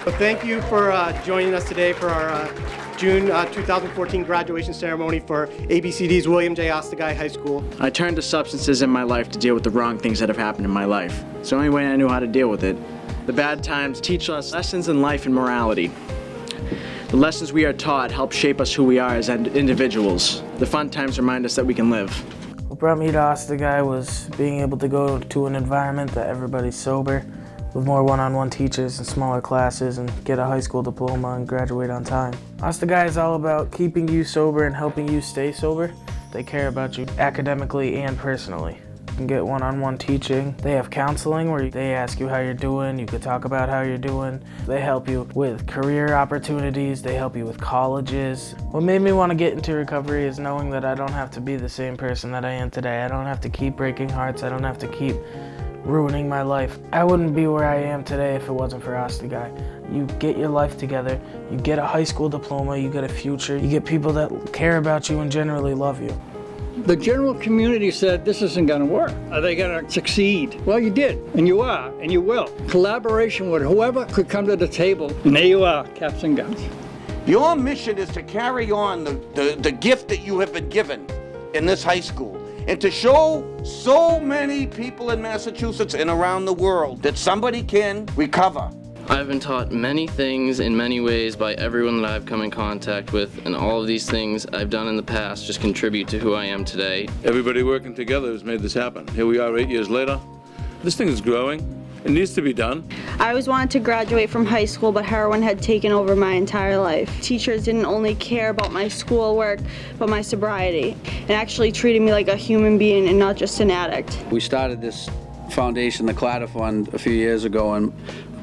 Well, thank you for joining us today for our June 2014 graduation ceremony for ABCD's William J. Ostiguy High School. I turned to substances in my life to deal with the wrong things that have happened in my life. It's the only way I knew how to deal with it. The bad times teach us lessons in life and morality. The lessons we are taught help shape us who we are as individuals. The fun times remind us that we can live. What brought me to Ostiguy was being able to go to an environment that everybody's sober, with more one-on-one teachers and smaller classes, and get a high school diploma and graduate on time. Ostiguy is all about keeping you sober and helping you stay sober. They care about you academically and personally. You can get one-on-one teaching. They have counseling where they ask you how you're doing. You could talk about how you're doing. They help you with career opportunities. They help you with colleges. What made me want to get into recovery is knowing that I don't have to be the same person that I am today. I don't have to keep breaking hearts. I don't have to keep ruining my life. I wouldn't be where I am today if it wasn't for Ostiguy. You get your life together, you get a high school diploma, you get a future, you get people that care about you and generally love you. The general community said, this isn't going to work. Are they going to succeed? Well, you did, and you are, and you will. Collaboration with whoever could come to the table, and there you are, caps and guns. Your mission is to carry on the gift that you have been given in this high school, and to show so many people in Massachusetts and around the world that somebody can recover. I've been taught many things in many ways by everyone that I've come in contact with, and all of these things I've done in the past just contribute to who I am today. Everybody working together has made this happen. Here we are 8 years later. This thing is growing. It needs to be done. I always wanted to graduate from high school, but heroin had taken over my entire life. Teachers didn't only care about my schoolwork, but my sobriety, and actually treated me like a human being and not just an addict. We started this foundation, the Clatter Fund, a few years ago, and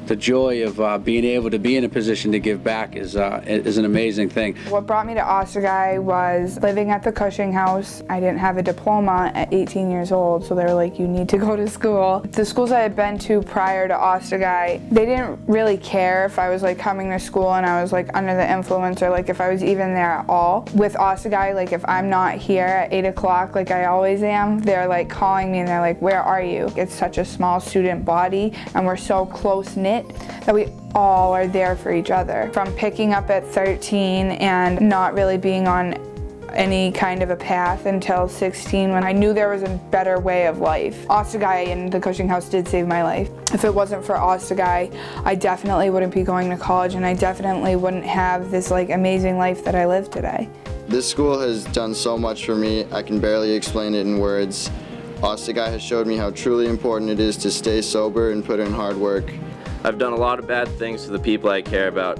the joy of being able to be in a position to give back is an amazing thing. What brought me to Ostiguy was living at the Cushing House. I didn't have a diploma at 18 years old, so they were like, you need to go to school. The schools I had been to prior to Ostiguy, they didn't really care if I was like coming to school and I was like under the influence, or like if I was even there at all. With Ostiguy, like if I'm not here at 8 o'clock like I always am, they're like calling me and they're like, where are you? It's such a small student body and we're so close-knit that we all are there for each other. From picking up at 13 and not really being on any kind of a path until 16, when I knew there was a better way of life. Ostiguy and the Cushing House did save my life. If it wasn't for Ostiguy, I definitely wouldn't be going to college, and I definitely wouldn't have this like amazing life that I live today. This school has done so much for me, I can barely explain it in words. Ostiguy has showed me how truly important it is to stay sober and put in hard work. I've done a lot of bad things to the people I care about.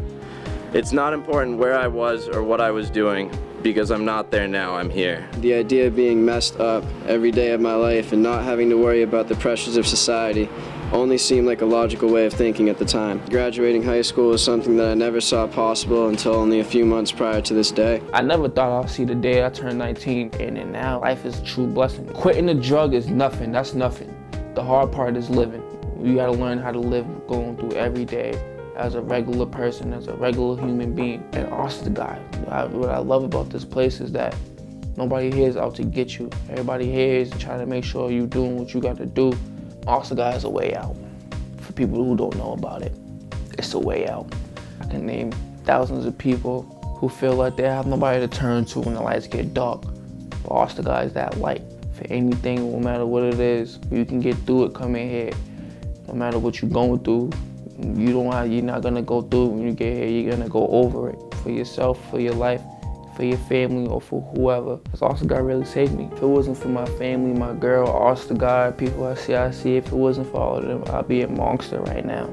It's not important where I was or what I was doing, because I'm not there now, I'm here. The idea of being messed up every day of my life and not having to worry about the pressures of society only seemed like a logical way of thinking at the time. Graduating high school was something that I never saw possible until only a few months prior to this day. I never thought I'd see the day I turned 19, and then now life is a true blessing. Quitting the drug is nothing, that's nothing. The hard part is living. You gotta learn how to live going through every day as a regular person, as a regular human being. And Ostiguy, what I love about this place is that nobody here is out to get you. Everybody here is trying to make sure you're doing what you got to do. Ostiguy is a way out. For people who don't know about it, it's a way out. I can name thousands of people who feel like they have nobody to turn to when the lights get dark. But Ostiguy is that light. For anything, no matter what it is, you can get through it, come in here. No matter what you're going through, you're not gonna go through it when you get here. You're gonna go over it for yourself, for your life, for your family, or for whoever. Because Ostiguy really saved me. If it wasn't for my family, my girl, Ostiguy, people I see, if it wasn't for all of them, I'd be a monster right now.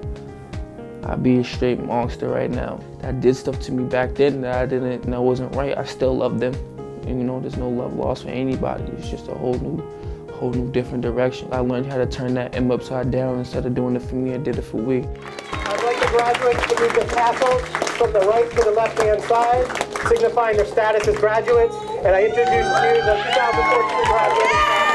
I'd be a straight monster right now. That did stuff to me back then that I didn't know wasn't right. I still love them. And you know, there's no love lost for anybody. It's just a whole new different direction. I learned how to turn that M upside down. Instead of doing it for me, I did it for we. I'd like the graduates to move the tassels from the right to the left-hand side, signifying their status as graduates. And I introduce to you the 2014 graduates.